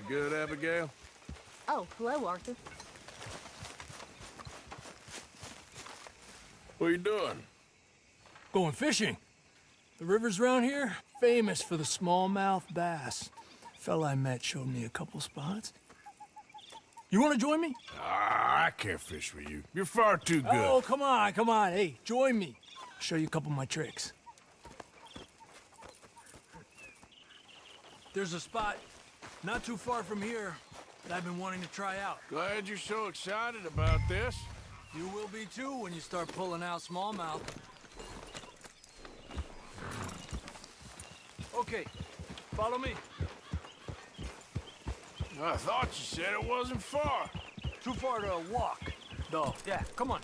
good, Abigail? Oh, hello, Arthur. What are you doing? Going fishing. The rivers around here, famous for the smallmouth bass. Fella I met showed me a couple spots. You want to join me? I can't fish with you. You're far too good. Oh, come on, come on. Hey, join me. I'll show you a couple of my tricks. There's a spot not too far from here that I've been wanting to try out. Glad you're so excited about this. You will be too when you start pulling out smallmouth. Okay, follow me. I thought you said it wasn't far. Too far to walk, though. Yeah, come on.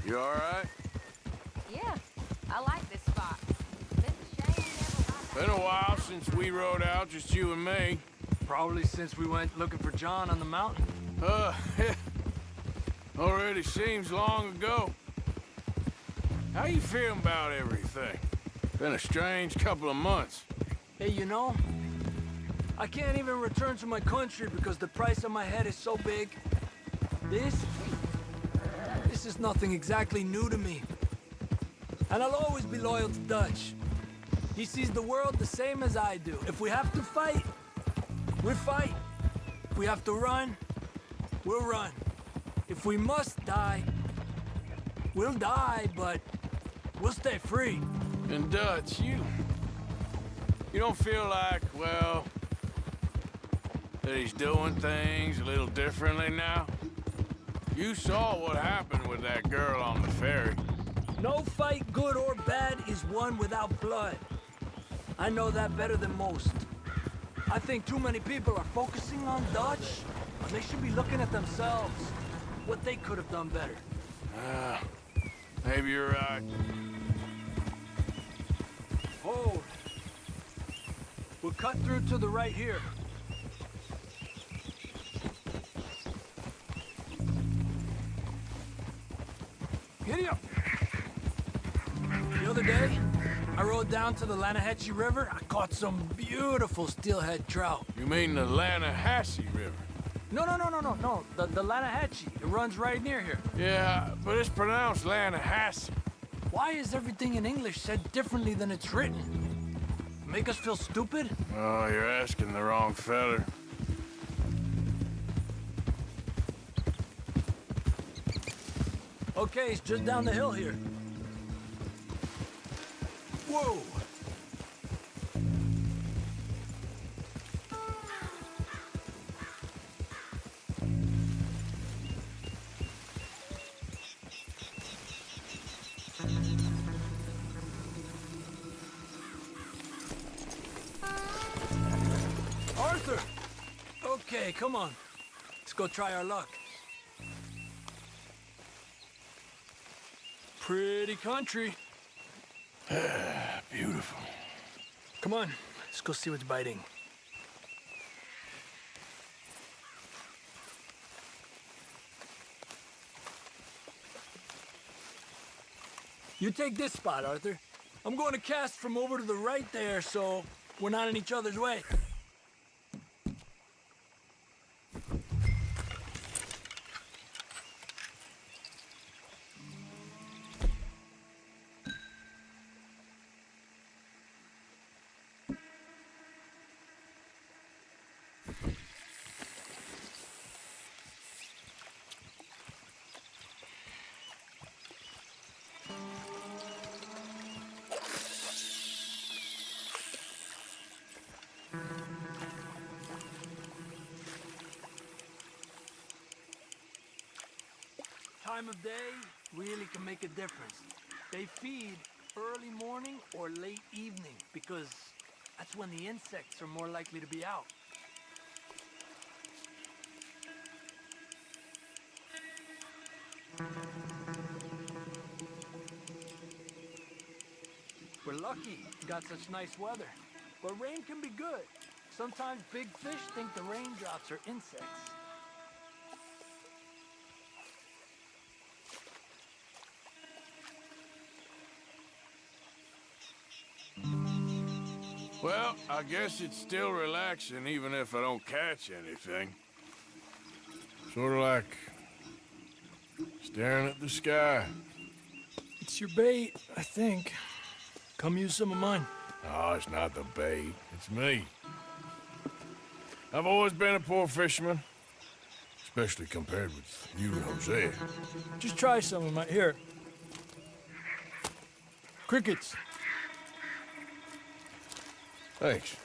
You all right? Yeah, I like this spot. It's a shame we never got Been a while since we rode out, just you and me. Probably since we went looking for John on the mountain. Already seems long ago. How you feeling about everything? Been a strange couple of months. Hey, you know, I can't even return to my country because the price on my head is so big. This is nothing exactly new to me. And I'll always be loyal to Dutch. He sees the world the same as I do. If we have to fight, we fight. If we have to run, we'll run. If we must die, we'll die, but we'll stay free. And Dutch, you don't feel like, well, that he's doing things a little differently now? You saw what happened with that girl on the ferry. No fight, good or bad, is won without blood. I know that better than most. I think too many people are focusing on Dutch, and they should be looking at themselves, what they could have done better. Maybe you're right. Hold. We'll cut through to the right here. Giddy up! The other day, I rode down to the Lanahatchee River. I caught some beautiful steelhead trout. You mean the Lanahatchee River? No. The Lanahatchee. It runs right near here. Yeah, but it's pronounced Lanahatchee. Why is everything in English said differently than it's written? Make us feel stupid? Oh, you're asking the wrong feller. Okay, it's just down the hill here. Whoa! Arthur! Okay, come on. Let's go try our luck. Pretty country. Beautiful. Come on, let's go see what's biting. You take this spot, Arthur. I'm going to cast from over to the right there, so we're not in each other's way. Time of day really can make a difference. They feed early morning or late evening because that's when the insects are more likely to be out. We're lucky we got such nice weather. But rain can be good. Sometimes big fish think the raindrops are insects. I guess it's still relaxing even if I don't catch anything. Sort of like staring at the sky. It's your bait, I think. Come use some of mine. Oh, it's not the bait. It's me. I've always been a poor fisherman. Especially compared with you and Hosea. Just try some of my... Here. Crickets. Thanks.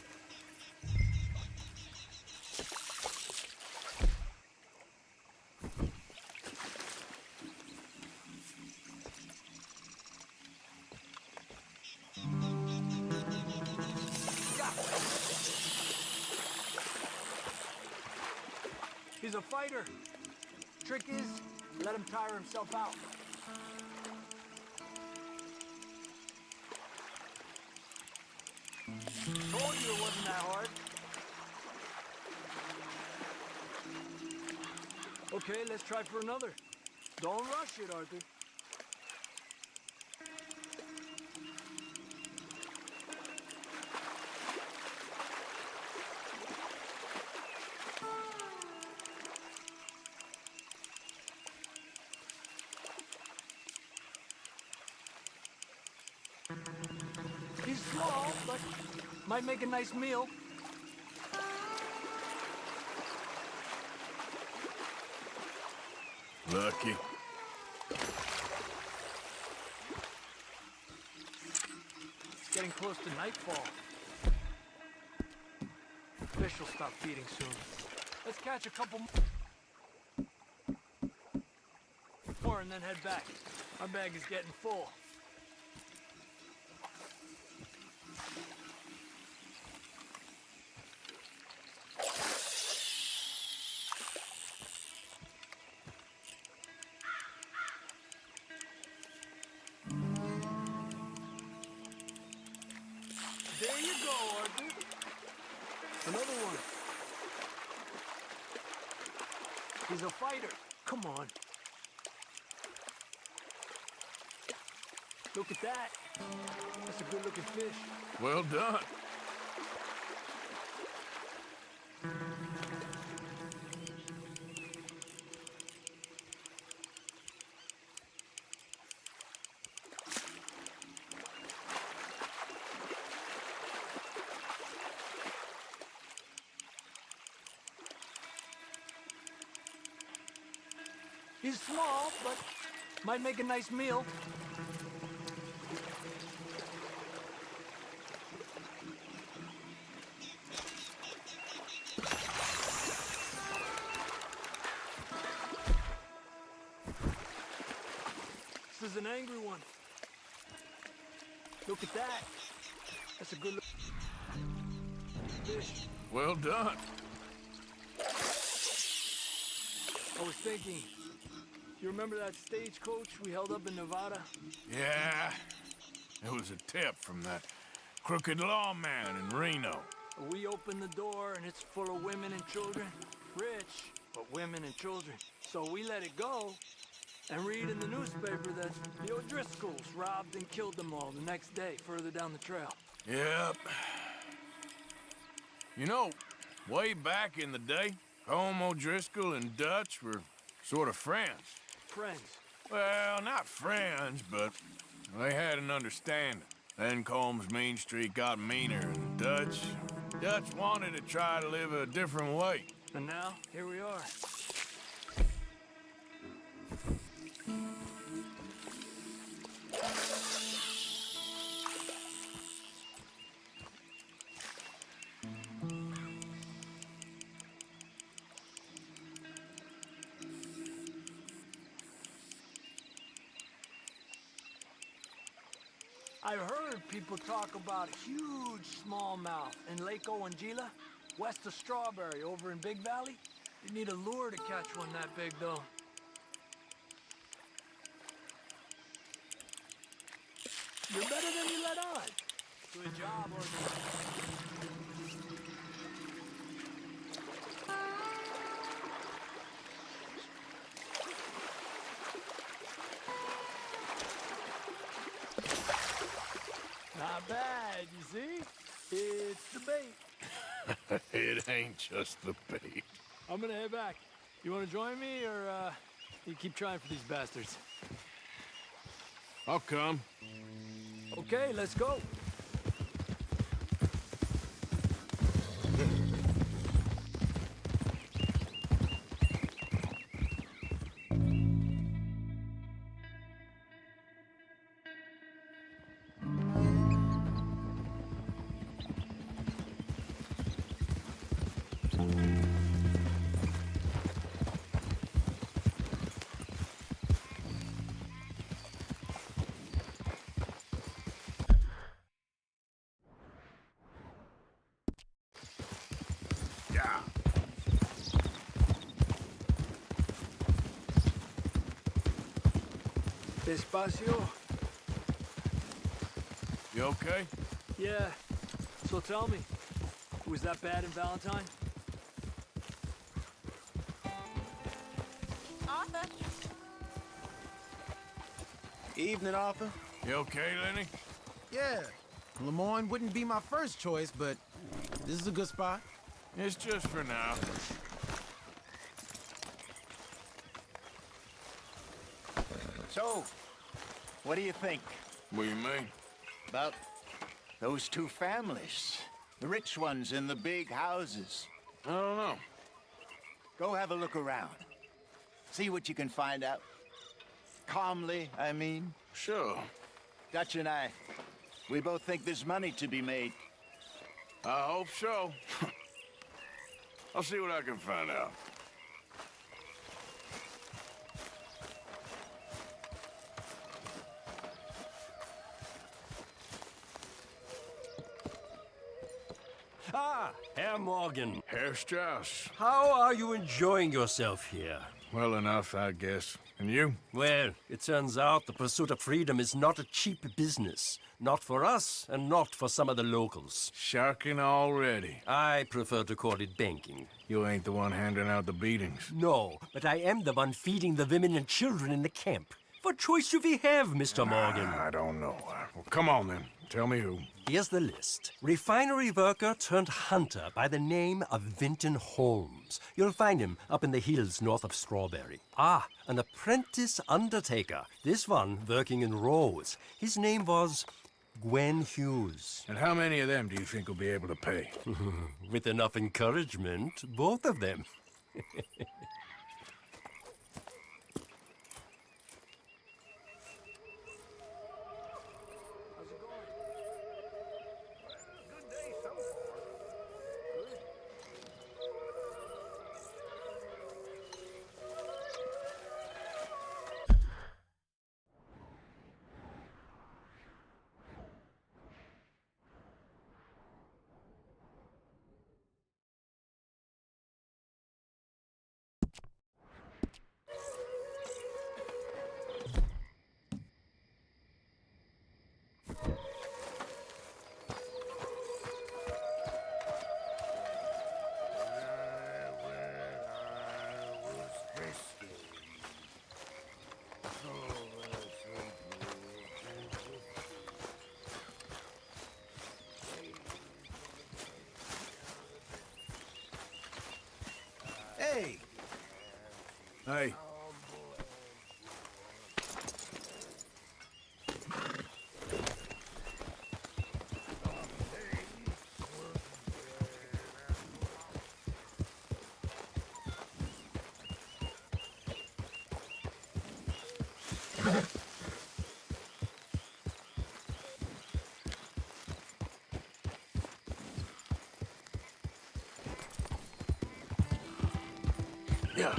He's a fighter. Trick is, let him tire himself out. Told you it wasn't that hard. Okay, let's try for another. Don't rush it, Arthur. He's small, but might make a nice meal. Lucky. It's getting close to nightfall. Fish will stop feeding soon. Let's catch a couple more and then head back. Our bag is getting full. There you go, Arthur. Another one. He's a fighter. Come on. Look at that. That's a good-looking fish. Well done. He's small, but might make a nice meal. This is an angry one. Look at that. That's a good fish. Well done. I was thinking, you remember that stagecoach we held up in Nevada? Yeah. It was a tip from that crooked lawman in Reno. We opened the door and it's full of women and children. Rich, but women and children. So we let it go and read in the newspaper that the O'Driscolls robbed and killed them all the next day further down the trail. Yep. You know, way back in the day, Home O'Driscoll and Dutch were sort of friends. Friends. Well, not friends, but they had an understanding. Then Combs Mean Street got meaner, and Dutch wanted to try to live a different way. And now, here we are. I've heard people talk about huge smallmouth in Lake Owanjila, west of Strawberry, over in Big Valley. You need a lure to catch one that big, though. You're better than you let on. Good job, Organ. Not bad, you see? It's the bait. It ain't just the bait. I'm gonna head back. You wanna join me, or, you keep trying for these bastards? I'll come. Okay, let's go. Yeah. Despacio. You okay? Yeah. So tell me, was that bad in Valentine? Arthur. Evening, Arthur. You okay, Lenny? Yeah, Lemoyne wouldn't be my first choice, but this is a good spot. It's just for now. So, what do you think What do you mean? about those two families? The rich ones in the big houses. I don't know. Go have a look around. See what you can find out. Calmly, I mean. Sure. Dutch and I, we both think there's money to be made. I hope so. I'll see what I can find out. Ah, Herr Morgan. Herr Strauss. How are you enjoying yourself here? Well enough, I guess. And you? Well, it turns out the pursuit of freedom is not a cheap business. Not for us, and not for some of the locals. Sharking already. I prefer to call it banking. You ain't the one handing out the beatings. No, but I am the one feeding the women and children in the camp. What choice do we have, Mr. Morgan? I don't know. Well, come on then. Tell me who. Here's the list. Refinery worker turned hunter by the name of Vinton Holmes. You'll find him up in the hills north of Strawberry. Ah, an apprentice undertaker. This one working in Rose. His name was Gwen Hughes. And how many of them do you think will be able to pay? With enough encouragement, both of them. Hey, Hey. Yeah.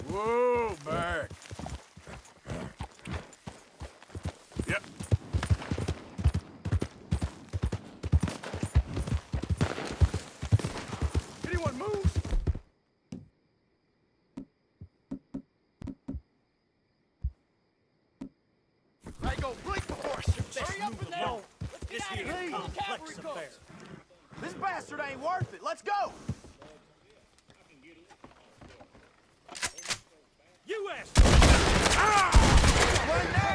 Whoa, back. Yep, go! Blink before I shoot this! Hurry up in there! Let's get out of here before the cavalry comes! This bastard ain't worth it! Let's go! You asked! Run now!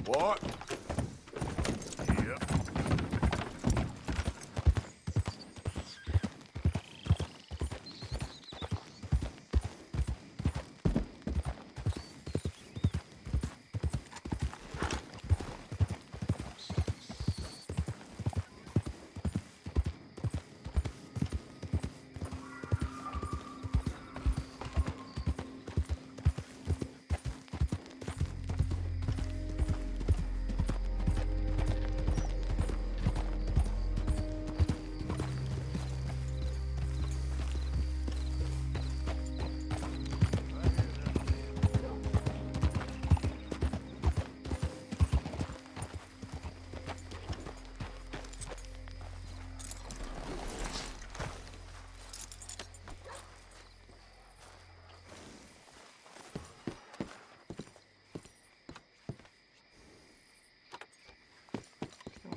What? Yep.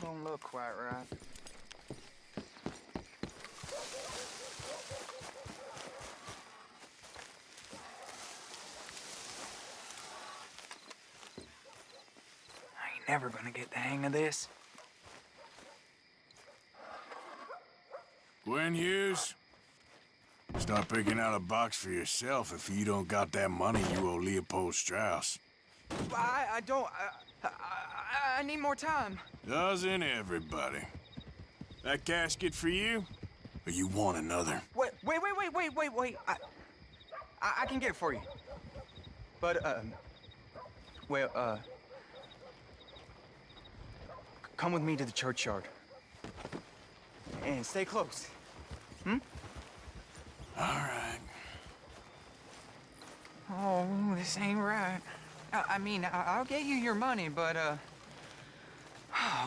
Don't look quite right. I ain't never gonna get the hang of this. Gwen Hughes, start picking out a box for yourself if you don't got that money you owe Leopold Strauss. I don't. I need more time. Doesn't everybody? That casket for you? Or you want another? Wait. I can get it for you. But, come with me to the churchyard. And stay close. All right. Oh, this ain't right. I mean, I'll get you your money, but,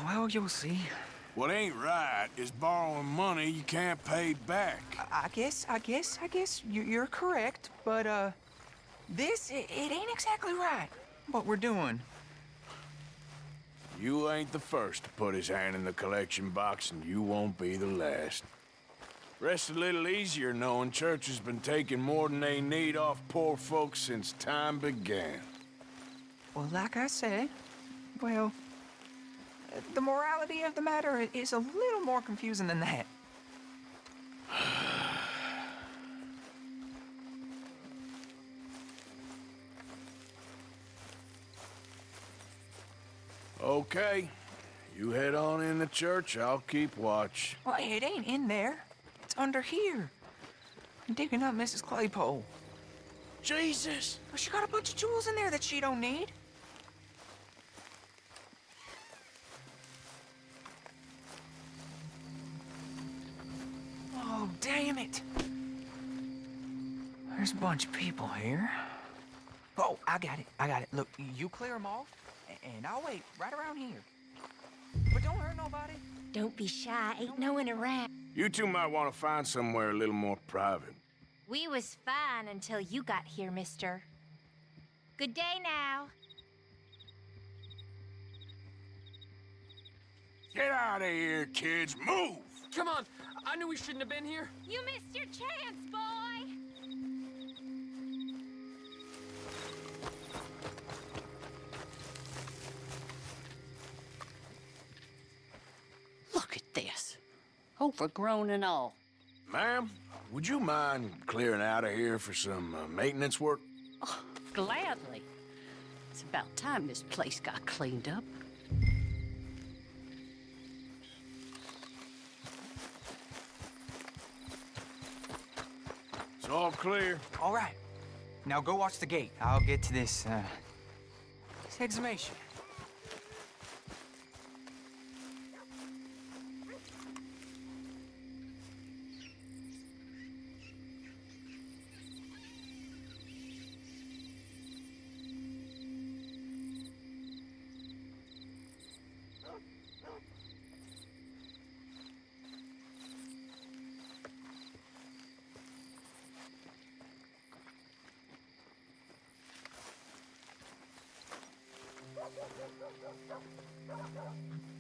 well, you'll see. What ain't right is borrowing money you can't pay back. I guess you're correct, but, this, it ain't exactly right, what we're doing. You ain't the first to put his hand in the collection box, and you won't be the last. Rest a little easier knowing church has been taking more than they need off poor folks since time began. Well, like I said, well, the morality of the matter is a little more confusing than that. Okay. You head on in the church, I'll keep watch. Well, it ain't in there. It's under here. I'm digging up Mrs. Claypole. Jesus! Well, she got a bunch of jewels in there that she don't need. Oh, damn it. There's a bunch of people here. Oh, I got it. Look, you clear them off, and I'll wait right around here. But don't hurt nobody. Don't be shy. Ain't no one around. You two might want to find somewhere a little more private. We was fine until you got here, mister. Good day now. Get out of here, kids. Move! Come on! I knew we shouldn't have been here. You missed your chance, boy! Look at this. Overgrown and all. Ma'am, would you mind clearing out of here for some maintenance work? Oh, gladly. It's about time this place got cleaned up. It's all clear. All right. Now go watch the gate. I'll get to this exhumation.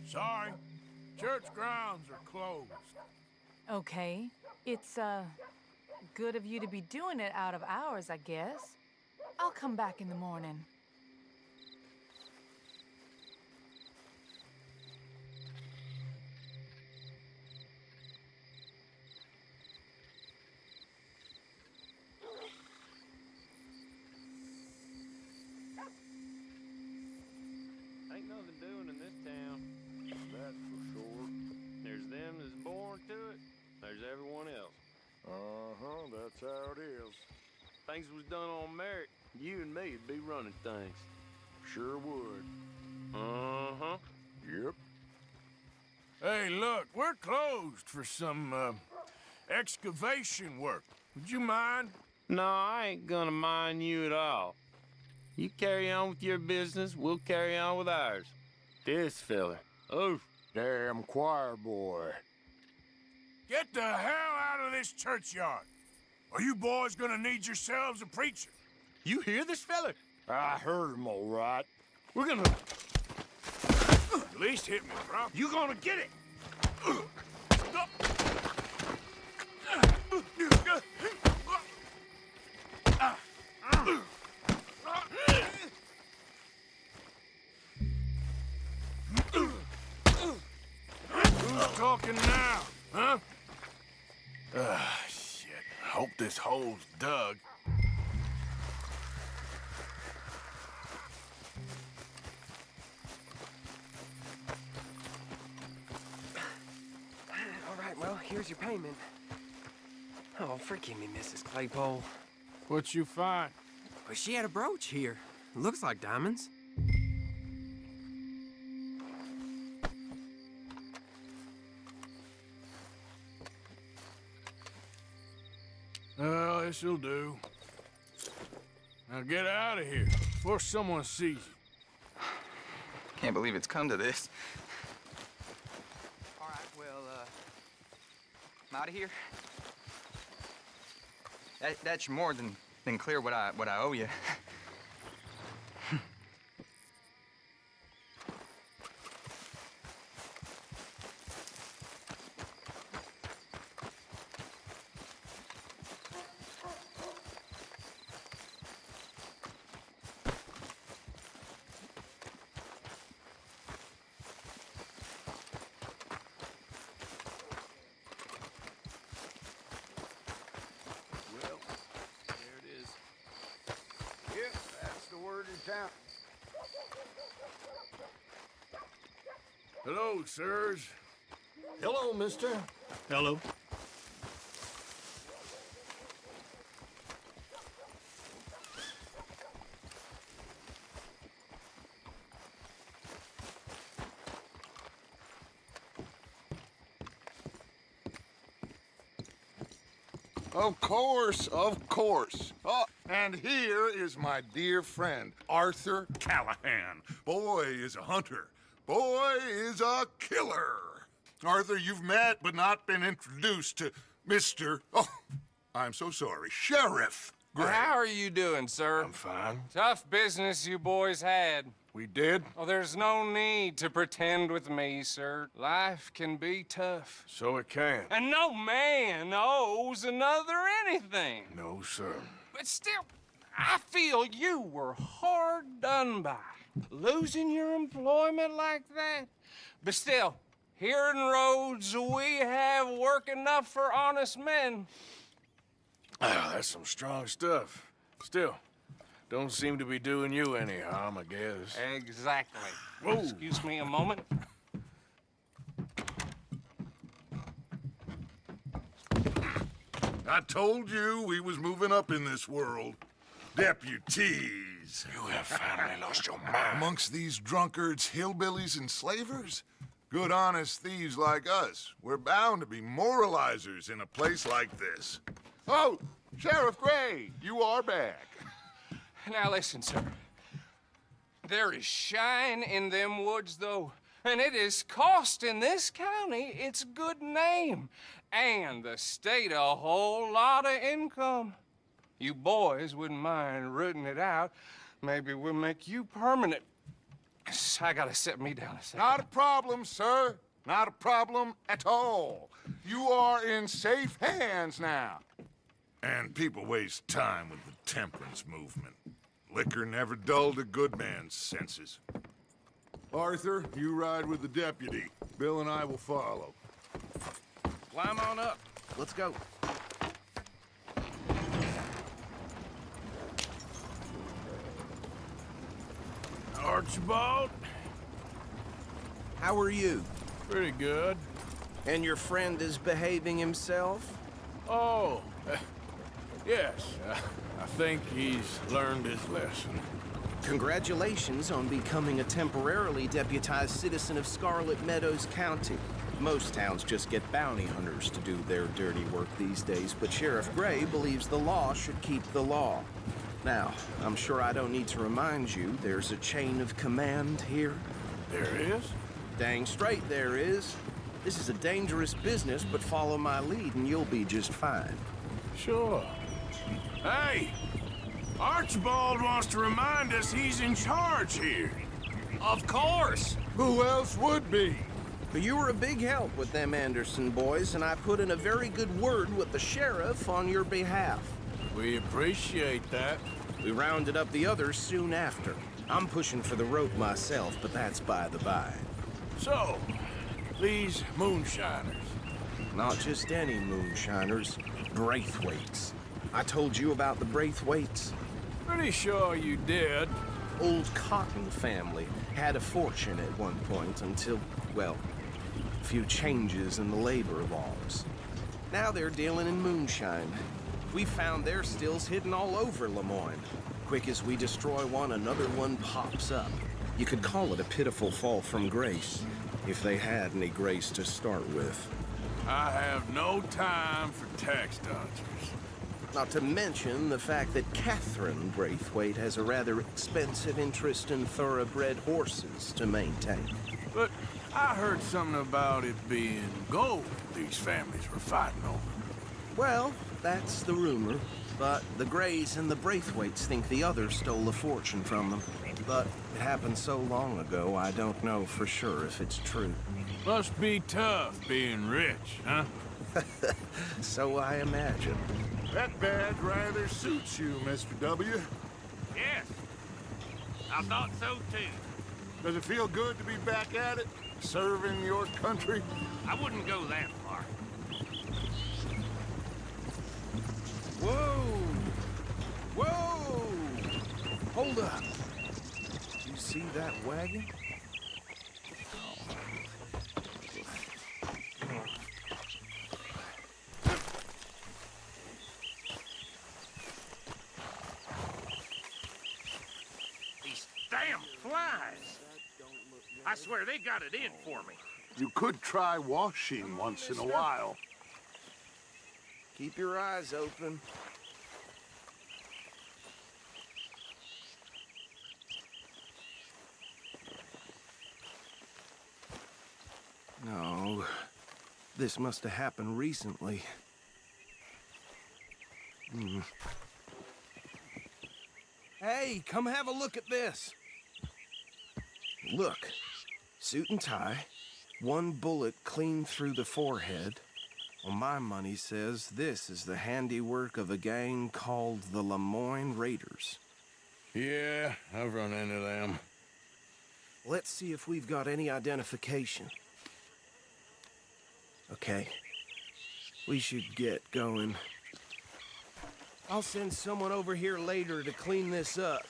Sorry. Church grounds are closed. Okay. It's, good of you to be doing it out of hours, I guess. I'll come back in the morning. Ain't nothing doing in this town, that's for sure. There's them that's born to it, there's everyone else. That's how it is. Things was done on merit, you and me'd be running things. Sure would. Yep. Hey, look, we're closed for some, excavation work. Would you mind? No, I ain't gonna mind you at all. You carry on with your business, we'll carry on with ours. This fella, oh, Damn choir boy. Get the hell out of this churchyard. Are you boys gonna need yourselves a preacher? you hear this fella? I heard him all right. We're gonna... At least hit me, bro. You gonna get it! Who's talking now, huh? this hole's dug. All right, well, here's your payment. Oh, forgive me, Mrs. Claypole. What you find? Well, she had a brooch here. Looks like diamonds. Oh, this'll do. Now get out of here before someone sees you. Can't believe it's come to this. All right, well, I'm out of here. That's more than clear what I owe you. Hello, sirs. Hello, mister. Hello. Of course, of course. Oh, and here is my dear friend, Arthur Callahan. Boy is a hunter. Boy is a killer. Arthur, you've met but not been introduced to Mr. Oh, I'm so sorry, Sheriff Gray. How are you doing, sir? I'm fine. Tough business you boys had. We did? Oh, there's no need to pretend with me, sir. Life can be tough. So it can. And no man owes another anything. No, sir. But still, I feel you were hard done by. Losing your employment like that. But still, here in Rhodes, we have work enough for honest men. Ah, that's some strong stuff. Still, don't seem to be doing you any harm, I guess. Exactly. Whoa. Excuse me a moment. I told you we was moving up in this world. Deputies. You have finally lost your mind. Amongst these drunkards, hillbillies, and slavers? Good, honest thieves like us. We're bound to be moralizers in a place like this. Oh, Sheriff Gray, you are back. Now listen, sir. There is shine in them woods, though, and it is costing this county its good name and the state a whole lot of income. You boys wouldn't mind rooting it out. Maybe we'll make you permanent. I gotta sit me down a second. Not a problem, sir. Not a problem at all. You are in safe hands now. And people waste time with the temperance movement. Liquor never dulled a good man's senses. Arthur, you ride with the deputy. Bill and I will follow. Climb on up. Let's go. Archibald? How are you? Pretty good. And your friend is behaving himself? Oh, yes. I think he's learned his lesson. Congratulations on becoming a temporarily deputized citizen of Scarlet Meadows County. Most towns just get bounty hunters to do their dirty work these days, but Sheriff Gray believes the law should keep the law. Now, I'm sure I don't need to remind you, there's a chain of command here. There is? Dang straight there is. This is a dangerous business, but follow my lead and you'll be just fine. Sure. Hey! Archibald wants to remind us he's in charge here. Of course! Who else would be? But you were a big help with them Anderson boys, and I put in a very good word with the sheriff on your behalf. We appreciate that. We rounded up the others soon after. I'm pushing for the rope myself, but that's by the by. So, these moonshiners. Not just any moonshiners, Braithwaites. I told you about the Braithwaites. Pretty sure you did. Old Cotton family had a fortune at one point until, well, a few changes in the labor laws. Now they're dealing in moonshine. We found their stills hidden all over Lemoyne. Quick as we destroy one, another one pops up. You could call it a pitiful fall from grace, if they had any grace to start with. I have no time for tax dodgers. Not to mention the fact that Catherine Braithwaite has a rather expensive interest in thoroughbred horses to maintain. But I heard something about it being gold these families were fighting over. Well, that's the rumor. But the Greys and the Braithwaites think the others stole a fortune from them. But it happened so long ago, I don't know for sure if it's true. Must be tough being rich, huh? So I imagine. That badge rather suits you, Mr. W. Yes. I thought so, too. Does it feel good to be back at it? Serving your country? I wouldn't go that far. Whoa! Whoa! Hold up. You see that wagon? These damn flies. I swear they got it in for me. You could try washing once in a while. Keep your eyes open. No, this must have happened recently. Hey, come have a look at this. Look, suit and tie, one bullet clean through the forehead. Well, my money says this is the handiwork of a gang called the Lemoyne Raiders. Yeah, I've run into them. Let's see if we've got any identification. Okay. We should get going. I'll send someone over here later to clean this up.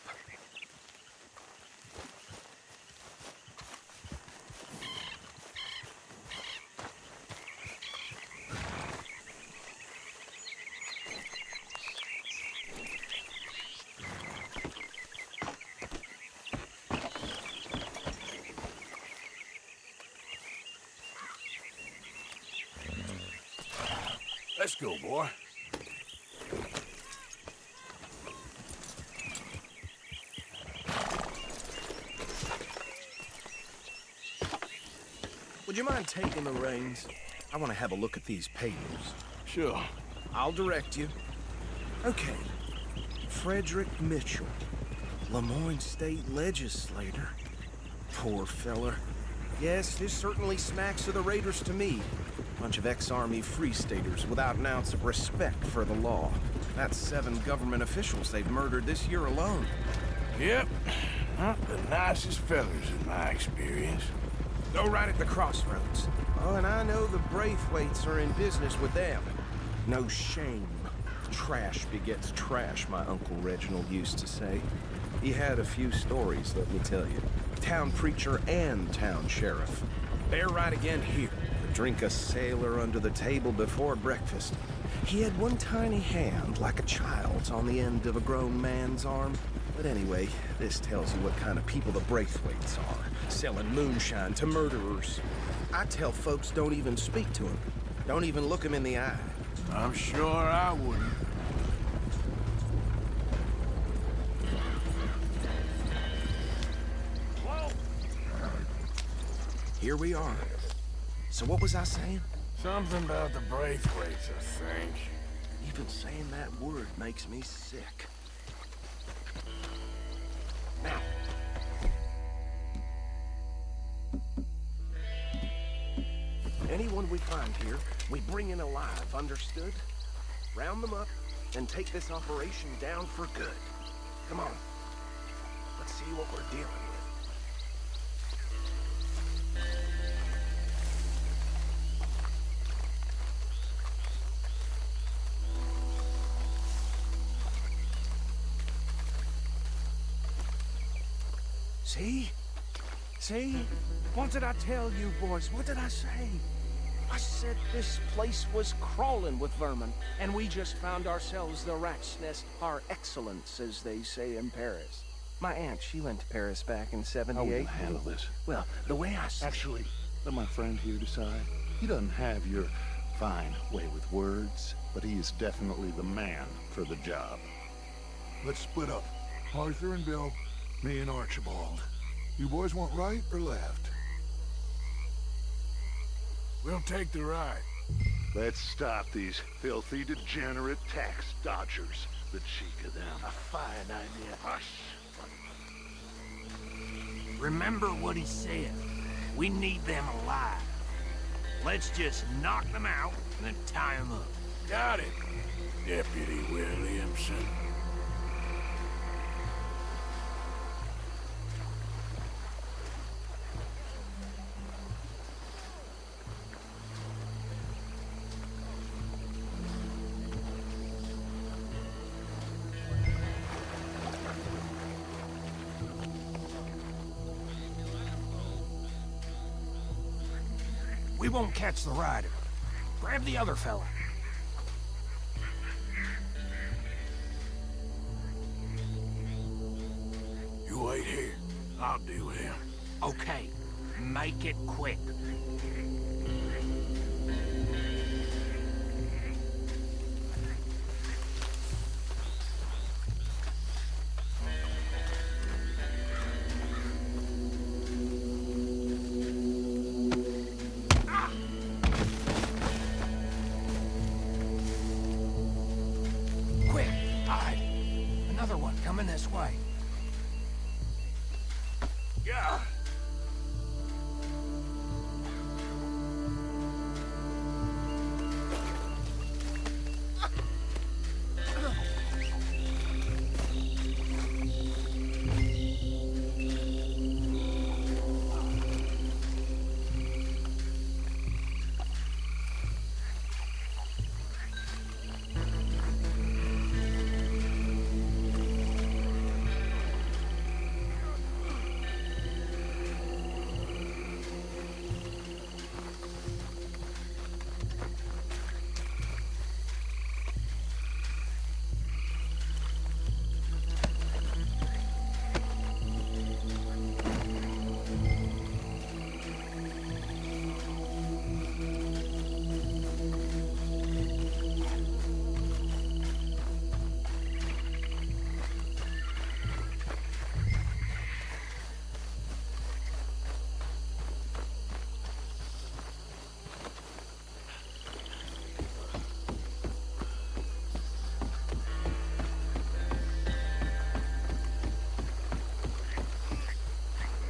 Let's go, boy. Would you mind taking the reins? I want to have a look at these papers. Sure. I'll direct you. Okay. Frederick Mitchell, Lemoyne State Legislator. Poor feller. Yes, this certainly smacks of the Raiders to me. Bunch of ex-Army Free Staters without an ounce of respect for the law. That's 7 government officials they've murdered this year alone. Yep. Not the nicest fellas in my experience. Go right at the crossroads. Oh, and I know the Braithwaites are in business with them. No shame. Trash begets trash, my Uncle Reginald used to say. He had a few stories, let me tell you. Town preacher and town sheriff. They're right again here. Drink a sailor under the table before breakfast. He had one tiny hand, like a child's, on the end of a grown man's arm. But anyway, this tells you what kind of people the Braithwaites are. Selling moonshine to murderers. I tell folks don't even speak to him. Don't even look him in the eye. I'm sure I wouldn't. Whoa! Here we are. So what was I saying? Something about the Braithwaites, I think. Even saying that word makes me sick. Now. Anyone we find here, we bring in alive, understood? Round them up, and take this operation down for good. Come on. Let's see what we're dealing with. See? See? What did I tell you, boys? What did I say? I said this place was crawling with vermin, and we just found ourselves the rat's nest par excellence, as they say in Paris. My aunt, she went to Paris back in '78. How will you handle this? Well, the way I see... Actually, let my friend here decide. He doesn't have your fine way with words, but he is definitely the man for the job. Let's split up. Arthur and Bill, me and Archibald. You boys want right or left? We'll take the right. Let's stop these filthy, degenerate tax dodgers. The cheek of them. A fine idea. Hush. Remember what he said. We need them alive. Let's just knock them out and then tie them up. Got it, Deputy Williamson. We won't catch the rider. Grab the other fella. You wait here. I'll deal with him. Okay, make it quick. Coming this way. Yeah.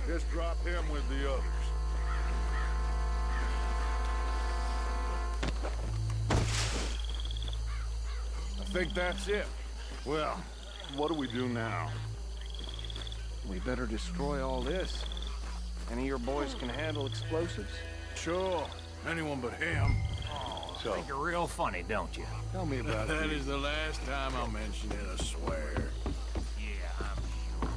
Just drop him with the others. I think that's it. Well, what do we do now? We better destroy all this. Any of your boys can handle explosives? Sure. Anyone but him. So, think you're real funny, don't you? Tell me about That is the last time I'll mention it, I swear. Yeah, I'm sure.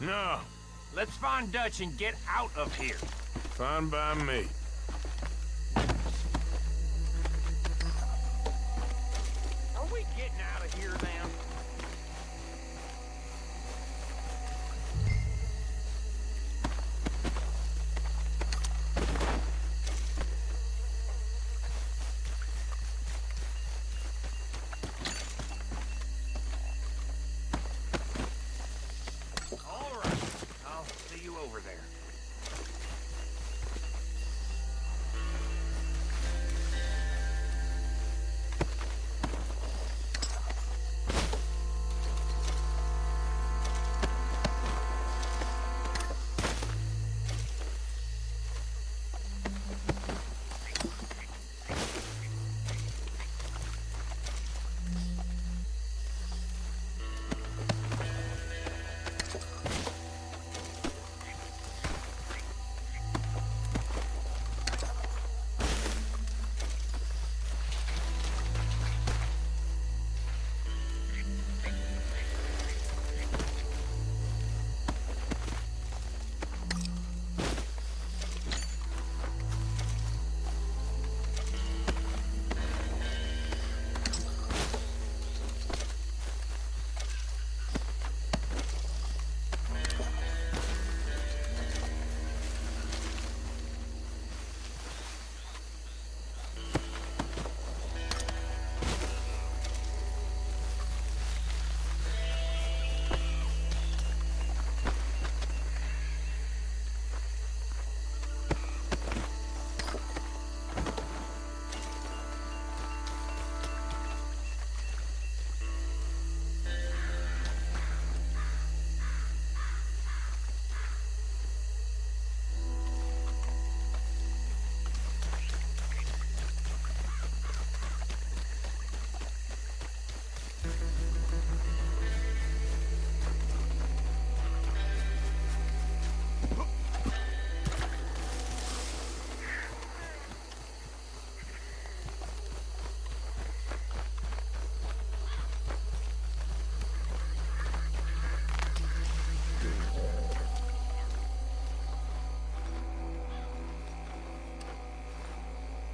No. Let's find Dutch and get out of here. Fine by me. Are we getting out of here then? All right. I'll see you over there.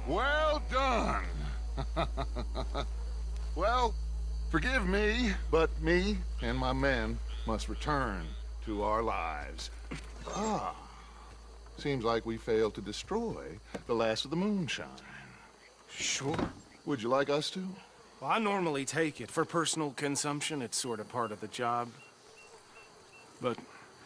Well done. Well, forgive me, but me and my men must return to our lives. Ah, seems like we failed to destroy the last of the moonshine. Sure. Would you like us to? Well, I normally take it. For personal consumption, it's sort of part of the job. But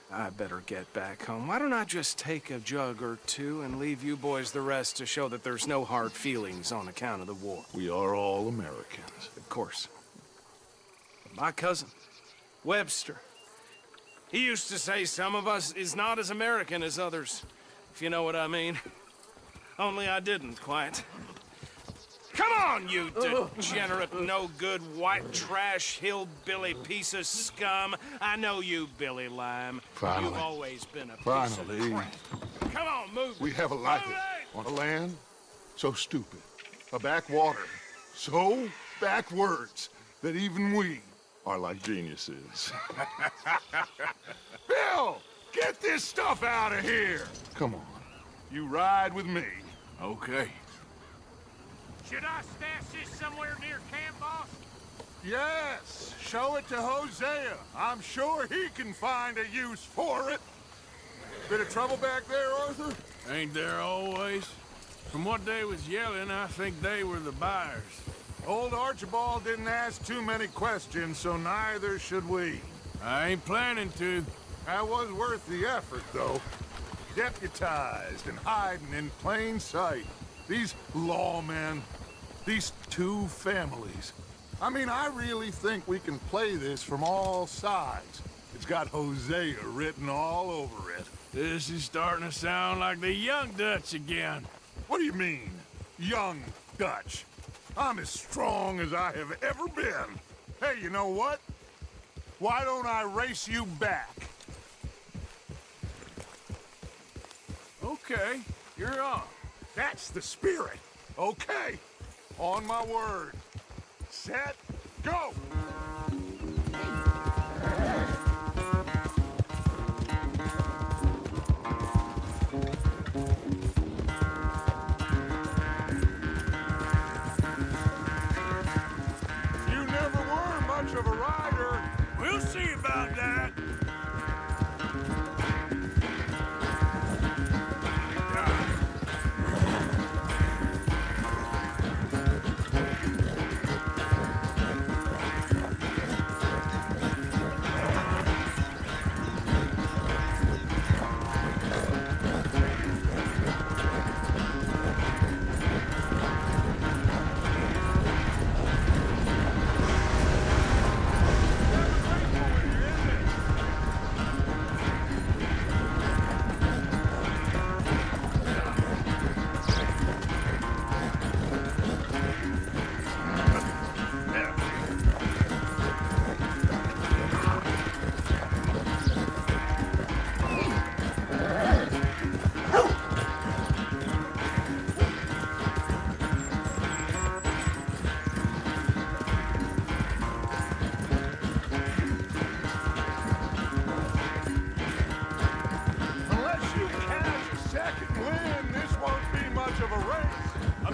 I better get back home. Why don't I just take a jug or two and leave you boys the rest to show that there's no hard feelings on account of the war? We are all Americans. Of course. But my cousin, Webster, he used to say some of us is not as American as others, if you know what I mean. Only I didn't quite. Come on, you degenerate, no-good, white trash, hillbilly piece of scum. I know you, Billy Lime. Finally. You've always been a piece Finally. of crap. Come on, move. We have a life on a land so stupid, a backwater so backwards that even we are like geniuses. Bill, get this stuff out of here. Come on, you ride with me. Okay. Should I stash this somewhere near camp, boss? Yes, show it to Hosea. I'm sure he can find a use for it. Bit of trouble back there, Arthur? Ain't there always? From what they was yelling, I think they were the buyers. Old Archibald didn't ask too many questions, so neither should we. I ain't planning to. That was worth the effort, though. Deputized and hiding in plain sight. These lawmen, these two families. I mean, I really think we can play this from all sides. It's got Hosea written all over it. This is starting to sound like the Young Dutch again. What do you mean, Young Dutch? I'm as strong as I have ever been. Hey, you know what? Why don't I race you back? Okay, you're on. That's the spirit. Okay, on my word. Set, go!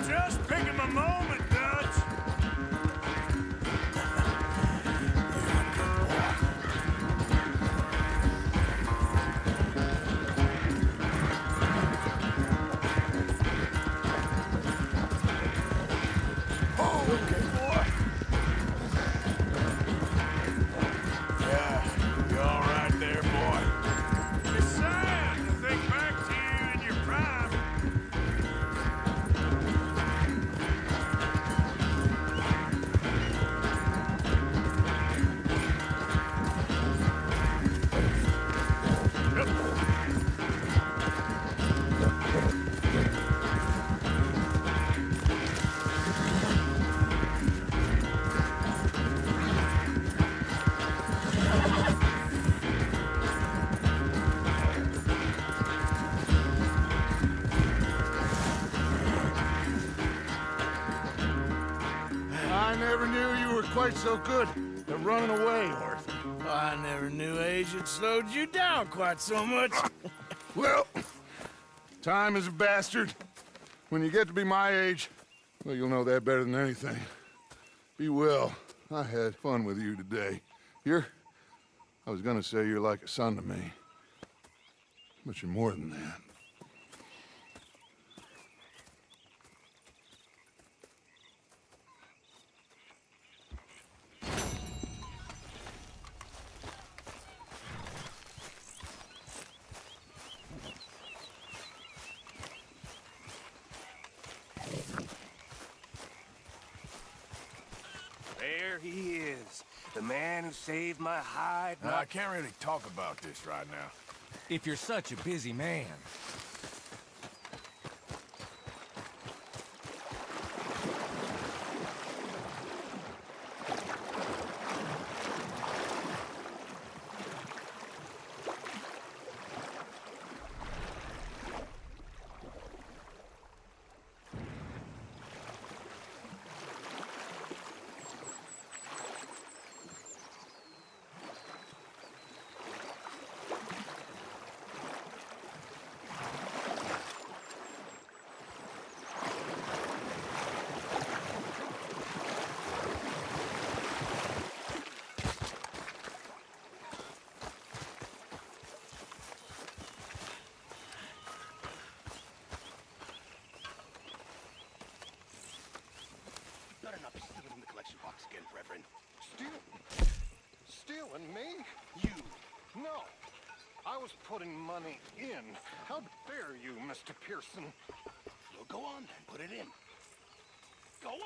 Just picking my moment, Dutch. I never knew you were quite so good at running away, Arthur. I never knew age had slowed you down quite so much. Well, time is a bastard. When you get to be my age, well, you'll know that better than anything. Be well. I had fun with you today. I was gonna say you're like a son to me. But you're more than that. There he is. The man who saved my hide. I can't really talk about this right now. If you're such a busy man. Better not be stealing the collection box again, Reverend. Stealing me? You? No. I was putting money in. How dare you, Mr. Pearson? Well, go on then. Put it in. Go on!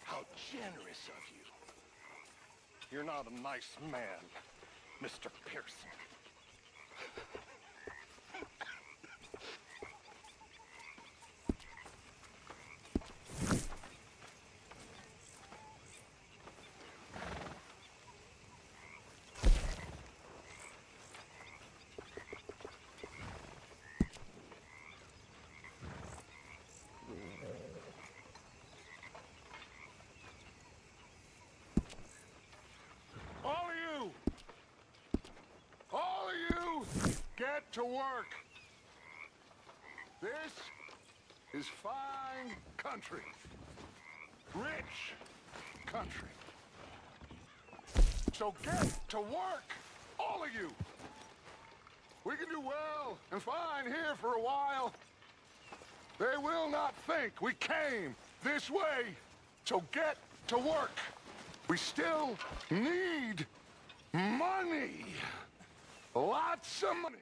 How generous of you. You're not a nice man, Mr. Pearson. Get to work. This is fine country. Rich country. So get to work, all of you. We can do well and fine here for a while. They will not think we came this way. So get to work. We still need money. Lots of money.